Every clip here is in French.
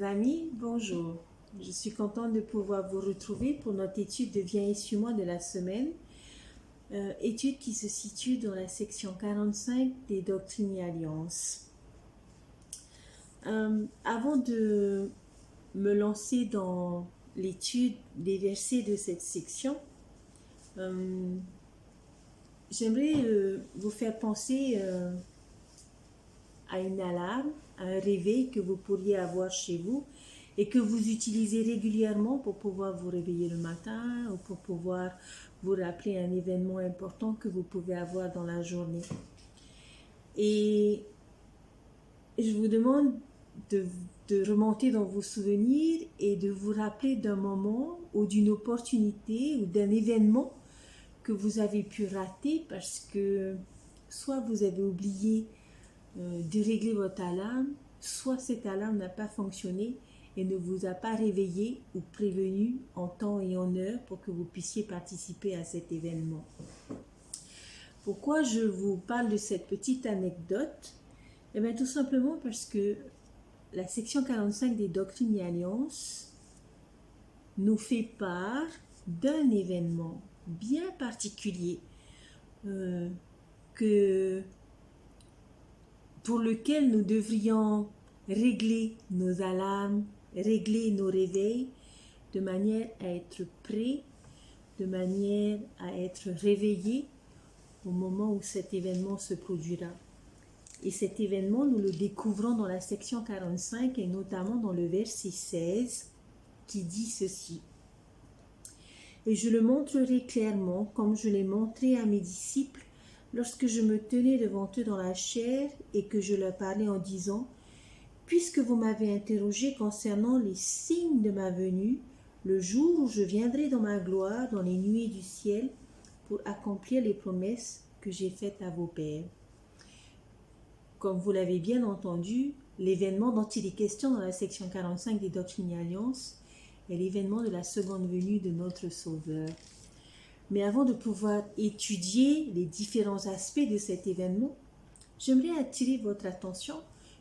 Chers amis, bonjour. Je suis contente de pouvoir vous retrouver pour notre étude de Viens et suis-moi de la semaine. Étude qui se situe dans la section 45 des Doctrines et Alliances. Avant de me lancer dans l'étude des versets de cette section, j'aimerais vous faire penser à une alarme, à un réveil que vous pourriez avoir chez vous et que vous utilisez régulièrement pour pouvoir vous réveiller le matin ou pour pouvoir vous rappeler un événement important que vous pouvez avoir dans la journée. Et je vous demande de remonter dans vos souvenirs et de vous rappeler d'un moment ou d'une opportunité ou d'un événement que vous avez pu rater parce que soit vous avez oublié de régler votre alarme, soit cette alarme n'a pas fonctionné et ne vous a pas réveillé ou prévenu en temps et en heure pour que vous puissiez participer à cet événement. Pourquoi je vous parle de cette petite anecdote? Eh bien, tout simplement parce que la section 45 des Doctrines et Alliances nous fait part d'un événement bien particulier pour lequel nous devrions régler nos alarmes, régler nos réveils, de manière à être prêts, de manière à être réveillés au moment où cet événement se produira. Et cet événement, nous le découvrons dans la section 45 et notamment dans le verset 16 qui dit ceci. Et je le montrerai clairement comme je l'ai montré à mes disciples lorsque je me tenais devant eux dans la chair et que je leur parlais en disant, puisque vous m'avez interrogé concernant les signes de ma venue, le jour où je viendrai dans ma gloire dans les nuées du ciel pour accomplir les promesses que j'ai faites à vos pères. Comme vous l'avez bien entendu, l'événement dont il est question dans la section 45 des Doctrines et Alliances est l'événement de la seconde venue de notre Sauveur. Mais avant de pouvoir étudier les différents aspects de cet événement, j'aimerais attirer votre attention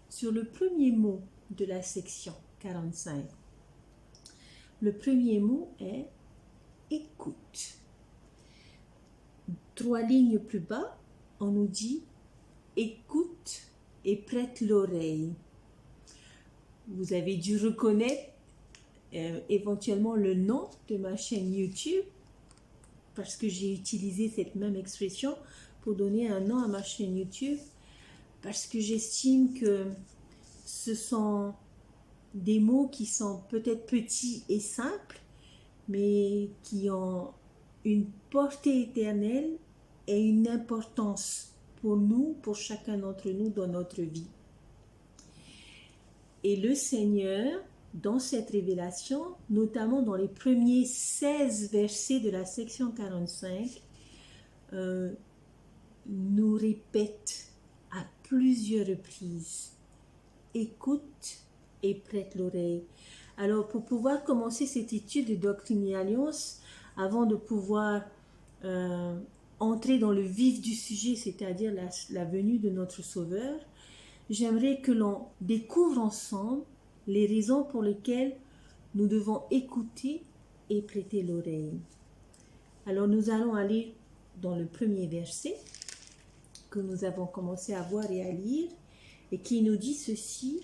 sur le premier mot de la section 45. Le premier mot est « écoute ». 3 lignes plus bas, on nous dit « écoute et prête l'oreille ». Vous avez dû reconnaître éventuellement le nom de ma chaîne YouTube parce que j'ai utilisé cette même expression pour donner un nom à ma chaîne YouTube parce que j'estime que ce sont des mots qui sont peut-être petits et simples mais qui ont une portée éternelle et une importance pour nous, pour chacun d'entre nous dans notre vie. Et le Seigneur, dans cette révélation, notamment dans les premiers 16 versets de la section 45, nous répète à plusieurs reprises « écoute et prête l'oreille ». Alors, pour pouvoir commencer cette étude de Doctrines et Alliances, avant de pouvoir entrer dans le vif du sujet, c'est-à-dire la venue de notre Sauveur, j'aimerais que l'on découvre ensemble les raisons pour lesquelles nous devons écouter et prêter l'oreille. Alors nous allons aller dans le premier verset que nous avons commencé à voir et à lire et qui nous dit ceci.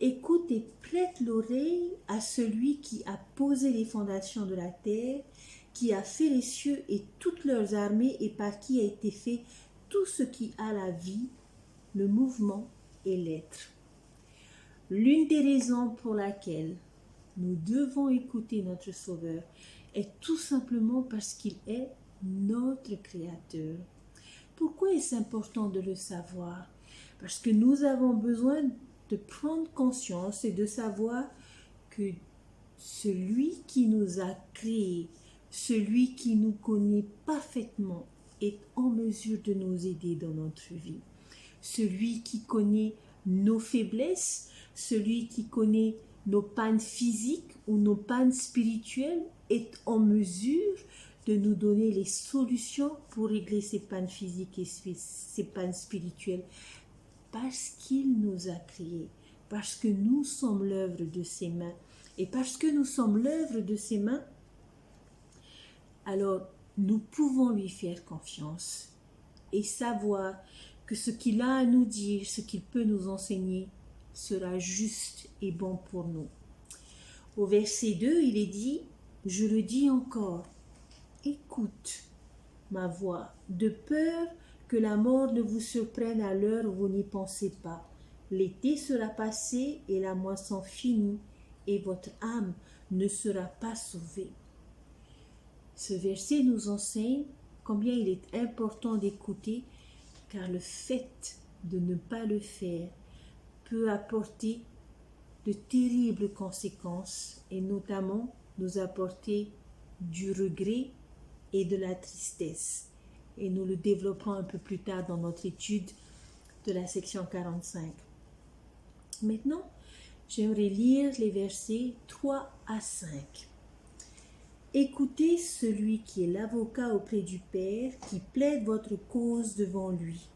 Écoute et prête l'oreille à celui qui a posé les fondations de la terre, qui a fait les cieux et toutes leurs armées et par qui a été fait tout ce qui a la vie, le mouvement et l'être. L'une des raisons pour laquelle nous devons écouter notre Sauveur est tout simplement parce qu'il est notre Créateur. Pourquoi est-ce important de le savoir? Parce que nous avons besoin de prendre conscience et de savoir que celui qui nous a créés, celui qui nous connaît parfaitement, est en mesure de nous aider dans notre vie. Celui qui connaît nos faiblesses, celui qui connaît nos pannes physiques ou nos pannes spirituelles est en mesure de nous donner les solutions pour régler ces pannes physiques et ces pannes spirituelles parce qu'il nous a créés, parce que nous sommes l'œuvre de ses mains. Et parce que nous sommes l'œuvre de ses mains, alors nous pouvons lui faire confiance et savoir que ce qu'il a à nous dire, ce qu'il peut nous enseigner, sera juste et bon pour nous. Au verset 2, il est dit, je le dis encore, écoute ma voix, de peur que la mort ne vous surprenne à l'heure où vous n'y pensez pas. L'été sera passé et la moisson finie, et votre âme ne sera pas sauvée. Ce verset nous enseigne combien il est important d'écouter, car le fait de ne pas le faire peut apporter de terribles conséquences et notamment nous apporter du regret et de la tristesse. Et nous le développerons un peu plus tard dans notre étude de la section 45. Maintenant, j'aimerais lire les versets 3 à 5. Écoutez celui qui est l'avocat auprès du Père, qui plaide votre cause devant lui,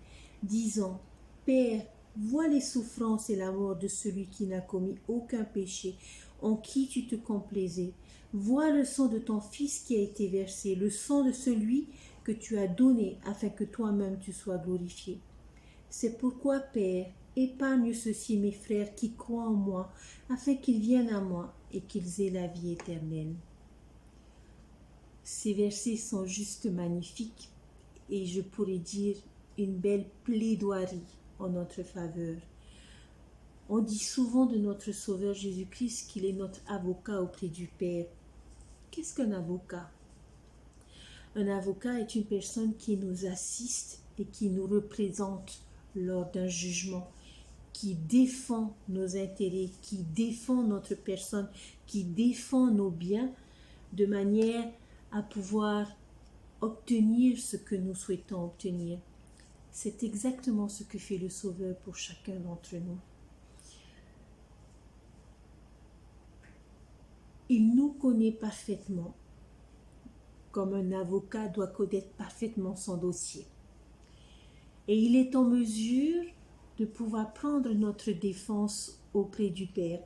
disant, Père, vois les souffrances et la mort de celui qui n'a commis aucun péché, en qui tu te complaisais. Vois le sang de ton Fils qui a été versé, le sang de celui que tu as donné, afin que toi-même tu sois glorifié. C'est pourquoi, Père, épargne ceux-ci mes frères qui croient en moi, afin qu'ils viennent à moi et qu'ils aient la vie éternelle. Ces versets sont juste magnifiques et je pourrais dire une belle plaidoirie en notre faveur. On dit souvent de notre Sauveur Jésus-Christ qu'il est notre avocat auprès du Père. Qu'est-ce qu'un avocat? Un avocat est une personne qui nous assiste et qui nous représente lors d'un jugement, qui défend nos intérêts, qui défend notre personne, qui défend nos biens de manière à pouvoir obtenir ce que nous souhaitons obtenir. C'est exactement ce que fait le Sauveur pour chacun d'entre nous. Il nous connaît parfaitement, comme un avocat doit connaître parfaitement son dossier. Et il est en mesure de pouvoir prendre notre défense auprès du Père.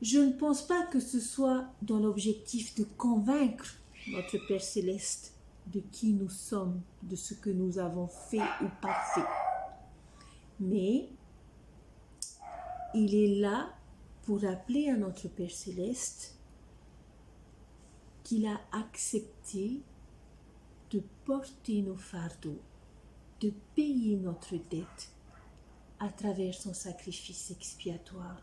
Je ne pense pas que ce soit dans l'objectif de convaincre notre Père Céleste de qui nous sommes, de ce que nous avons fait ou pas fait. Mais il est là pour rappeler à notre Père Céleste qu'il a accepté de porter nos fardeaux, de payer notre dette à travers son sacrifice expiatoire.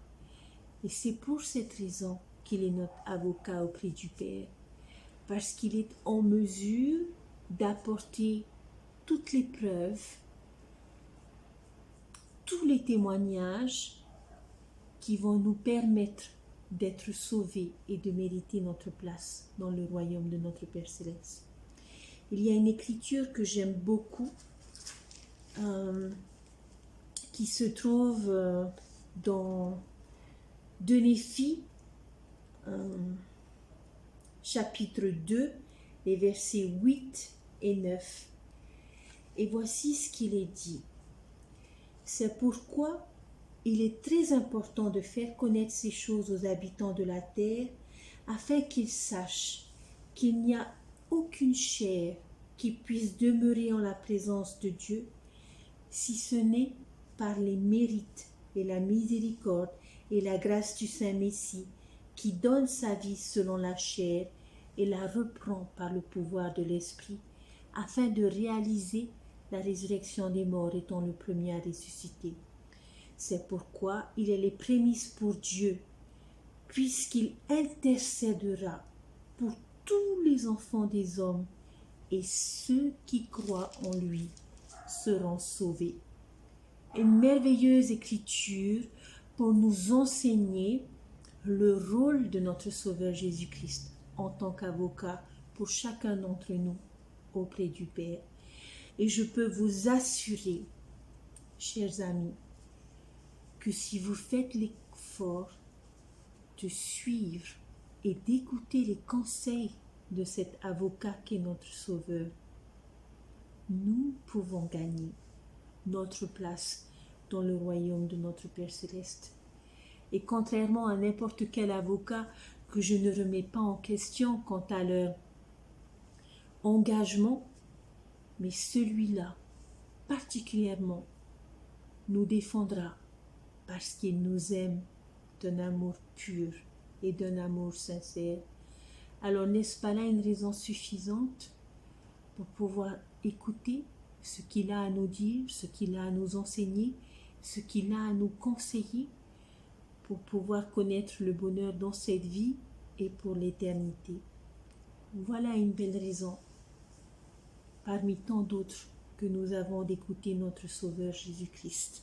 Et c'est pour cette raison qu'il est notre avocat auprès du Père, parce qu'il est en mesure d'apporter toutes les preuves, tous les témoignages qui vont nous permettre d'être sauvés et de mériter notre place dans le royaume de notre Père Céleste. Il y a une écriture que j'aime beaucoup, qui se trouve dans de Néphi, chapitre 2, les versets 8 et 9. Et voici ce qu'il est dit. C'est pourquoi il est très important de faire connaître ces choses aux habitants de la terre, afin qu'ils sachent qu'il n'y a aucune chair qui puisse demeurer en la présence de Dieu, si ce n'est par les mérites et la miséricorde et la grâce du Saint-Messie, qui donne sa vie selon la chair et la reprend par le pouvoir de l'Esprit, afin de réaliser la résurrection des morts étant le premier à ressusciter. C'est pourquoi il est les prémices pour Dieu, puisqu'il intercédera pour tous les enfants des hommes, et ceux qui croient en lui seront sauvés. Une merveilleuse écriture pour nous enseigner le rôle de notre Sauveur Jésus-Christ en tant qu'avocat pour chacun d'entre nous auprès du Père. Et je peux vous assurer, chers amis, que si vous faites l'effort de suivre et d'écouter les conseils de cet avocat qui est notre Sauveur, nous pouvons gagner notre place dans le royaume de notre Père Céleste. Et contrairement à n'importe quel avocat que je ne remets pas en question quant à leur engagement, mais celui-là, particulièrement, nous défendra parce qu'il nous aime d'un amour pur et d'un amour sincère. Alors n'est-ce pas là une raison suffisante pour pouvoir écouter ce qu'il a à nous dire, ce qu'il a à nous enseigner, ce qu'il a à nous conseiller pour pouvoir connaître le bonheur dans cette vie et pour l'éternité. Voilà une belle raison parmi tant d'autres que nous avons d'écouter notre Sauveur Jésus-Christ.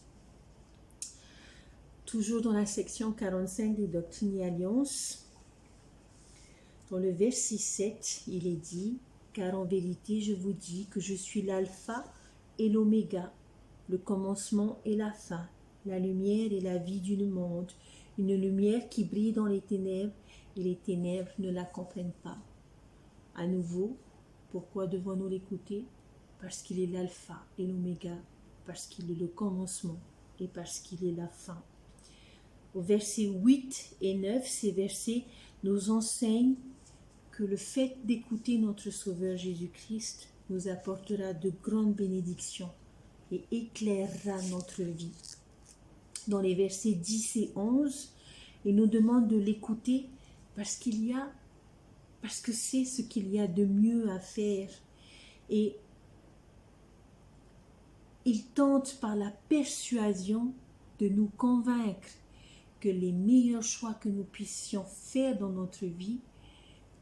Toujours dans la section 45 des Doctrines et Alliances, dans le verset 7, il est dit « Car en vérité, je vous dis que je suis l'alpha et l'oméga, le commencement et la fin, la lumière et la vie du monde, une lumière qui brille dans les ténèbres, et les ténèbres ne la comprennent pas. » À nouveau, pourquoi devons-nous l'écouter? Parce qu'il est l'alpha et l'oméga, parce qu'il est le commencement et parce qu'il est la fin. Au verset 8 et 9, ces versets nous enseignent que le fait d'écouter notre Sauveur Jésus-Christ nous apportera de grandes bénédictions et éclairera notre vie. Dans les versets 10 et 11, il nous demande de l'écouter parce que c'est ce qu'il y a de mieux à faire. Et il tente par la persuasion de nous convaincre que les meilleurs choix que nous puissions faire dans notre vie,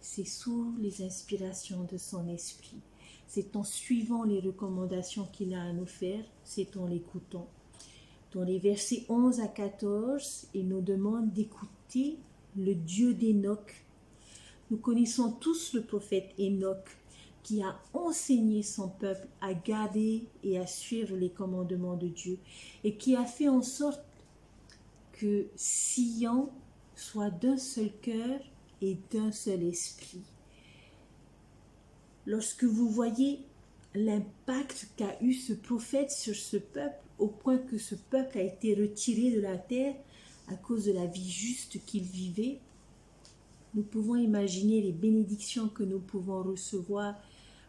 c'est sous les inspirations de son esprit. C'est en suivant les recommandations qu'il a à nous faire, c'est en l'écoutant. Dans les versets 11 à 14, il nous demande d'écouter le Dieu d'Enoch. Nous connaissons tous le prophète Enoch qui a enseigné son peuple à garder et à suivre les commandements de Dieu et qui a fait en sorte que Sion soit d'un seul cœur et d'un seul esprit. Lorsque vous voyez l'impact qu'a eu ce prophète sur ce peuple, au point que ce peuple a été retiré de la terre à cause de la vie juste qu'il vivait, nous pouvons imaginer les bénédictions que nous pouvons recevoir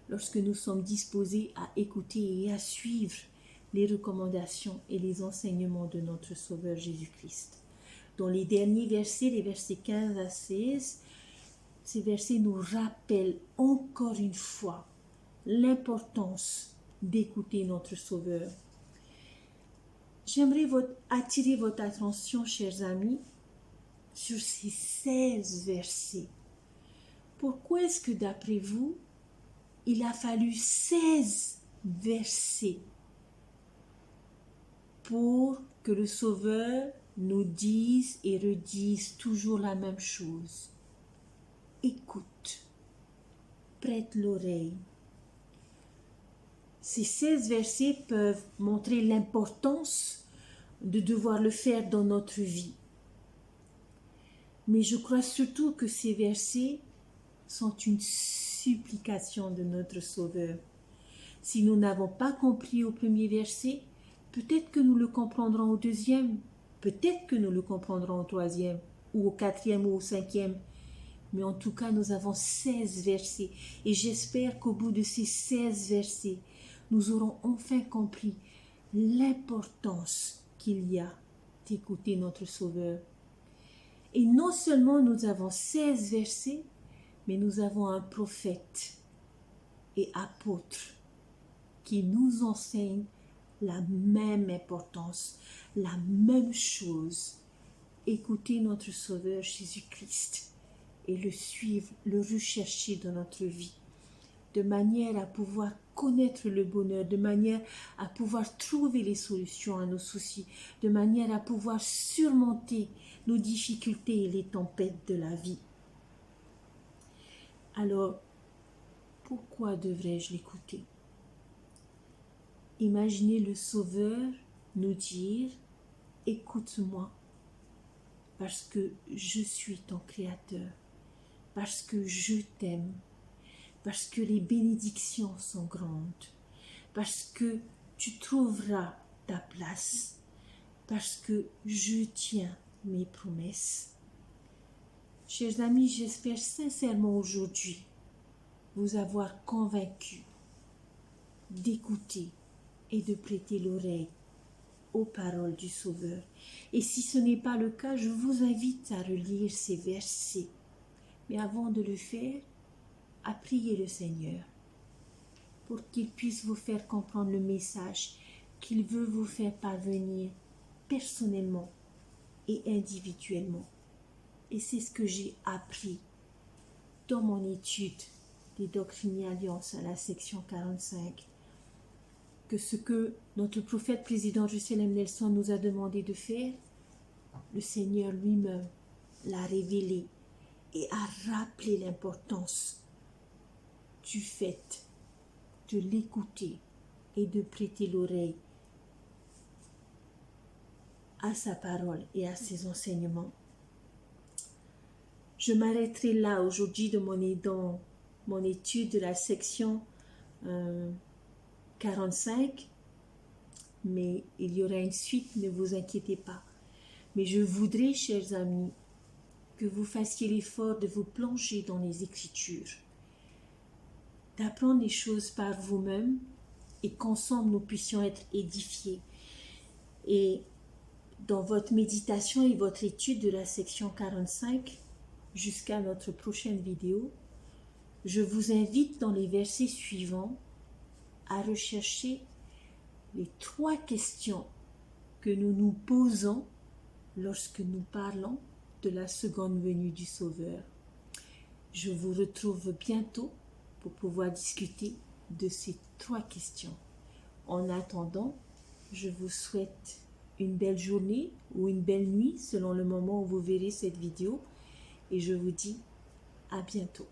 lorsque nous sommes disposés à écouter et à suivre les recommandations et les enseignements de notre Sauveur Jésus-Christ. Dans les derniers versets, les versets 15 à 16, ces versets nous rappellent encore une fois l'importance d'écouter notre Sauveur. J'aimerais attirer votre attention, chers amis, sur ces 16 versets. Pourquoi est-ce que d'après vous, il a fallu 16 versets pour que le Sauveur nous dise et redise toujours la même chose? Écoute, prête l'oreille. Ces 16 versets peuvent montrer l'importance de devoir le faire dans notre vie. Mais je crois surtout que ces versets sont une supplication de notre Sauveur. Si nous n'avons pas compris au premier verset, peut-être que nous le comprendrons au deuxième, peut-être que nous le comprendrons au troisième, ou au quatrième ou au cinquième. Mais en tout cas, nous avons 16 versets. Et j'espère qu'au bout de ces 16 versets, nous aurons enfin compris l'importance qu'il y a d'écouter notre Sauveur. Et non seulement nous avons 16 versets, mais nous avons un prophète et apôtre qui nous enseigne la même importance, la même chose. Écouter notre Sauveur Jésus-Christ et le suivre, le rechercher dans notre vie, de manière à pouvoir connaître le bonheur, de manière à pouvoir trouver les solutions à nos soucis, de manière à pouvoir surmonter nos difficultés et les tempêtes de la vie. Alors, pourquoi devrais-je l'écouter? Imaginez le Sauveur nous dire « Écoute-moi, parce que je suis ton Créateur, parce que je t'aime, parce que les bénédictions sont grandes, parce que tu trouveras ta place, parce que je tiens mes promesses. Chers amis, j'espère sincèrement aujourd'hui vous avoir convaincu d'écouter et de prêter l'oreille aux paroles du Sauveur. Et si ce n'est pas le cas, je vous invite à relire ces versets. Mais avant de le faire, à prier le Seigneur pour qu'il puisse vous faire comprendre le message qu'il veut vous faire parvenir personnellement et individuellement. Et c'est ce que j'ai appris dans mon étude des Doctrines et Alliances à la section 45, que ce que notre prophète président Russell Nelson nous a demandé de faire, le Seigneur lui-même l'a révélé et a rappelé l'importance du fait de l'écouter et de prêter l'oreille à sa parole et à ses enseignements. Je m'arrêterai là aujourd'hui dans mon étude de la section 45, mais il y aura une suite, ne vous inquiétez pas. Mais je voudrais, chers amis, que vous fassiez l'effort de vous plonger dans les Écritures, d'apprendre les choses par vous-même et qu'ensemble nous puissions être édifiés. Et dans votre méditation et votre étude de la section 45, jusqu'à notre prochaine vidéo, je vous invite dans les versets suivants à rechercher les 3 questions que nous nous posons lorsque nous parlons de la seconde venue du Sauveur. Je vous retrouve bientôt pour pouvoir discuter de ces 3 questions. En attendant, je vous souhaite une belle journée ou une belle nuit selon le moment où vous verrez cette vidéo et je vous dis à bientôt.